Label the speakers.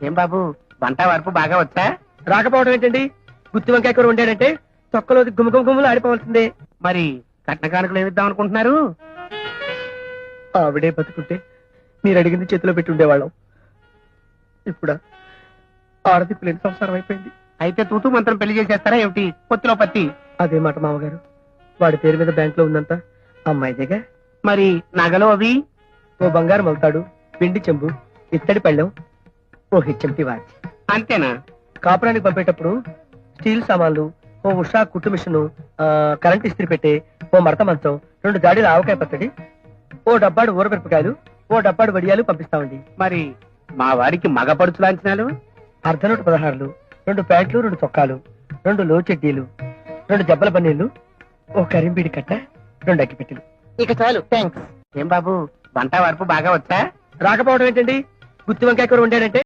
Speaker 1: ఏం బాబు వంట వరపు బాగా వచ్చా?
Speaker 2: రాకపోవడం ఏంటండి? గుత్తి వంకాయ కూర వండాడంటే తొక్కలో గుమ్మగుమ్మలు ఆడిపోవాల్సిందే.
Speaker 1: మరి కట్న కానుకలు ఏమిద్దాం అనుకుంటున్నారు?
Speaker 2: ఆవిడే బతుకుంటే మీరు అడిగింది చేతిలో పెట్టి ఉండేవాళ్ళం. ఇప్పుడు ఆడదిప్పు లేని సంసారం అయిపోయింది.
Speaker 1: అయితే తూతూ మంత్రం పెళ్లి చేసేస్తారా ఏమిటి? పొత్తిలో పత్తి.
Speaker 2: అదే మాట మామగారు. వాడి పేరు మీద బ్యాంక్ లో ఉందంతా అమ్మాయిదేగా.
Speaker 1: మరి నగలు అవి?
Speaker 2: ఓ బంగారు మల్తాడు, పిండి చెంబు, ఇత్తడి పళ్ళెం, ఓ హెచ్ఎంటి వాచ్.
Speaker 1: అంతేనా?
Speaker 2: కాపురానికి పంపేటప్పుడు స్టీల్ సామాన్లు, ఓ ఉషా కుట్టు మిషను, కరెంట్ ఇస్త్రీ పెట్టే, ఓ మడత మంచం, 2 జాడీల ఆవకాయ పచ్చడి, ఓ డబ్బాడు ఊరమిరపకాయలు, ఓ డబ్బాడు వడియాలు పంపిస్తామండి.
Speaker 1: మరి మా వారికి మగ పడుచు లాంఛనాలు?
Speaker 2: అర్ధనూట 16, 2 ప్యాంట్లు, 2 చొక్కాలు, 2 లో చెడ్డీలు, 2 జబ్బల పన్నీళ్లు, ఓ కరింబీడి కట్ట, 2 అగ్గిపెట్టెలు. ఇక చాలు, థ్యాంక్స్.
Speaker 1: ఏం బాబు వంట వరపు బాగా వచ్చా?
Speaker 2: రాకపోవడం ఏంటండి? గుత్తి వంకాయ కూర వండాడంటే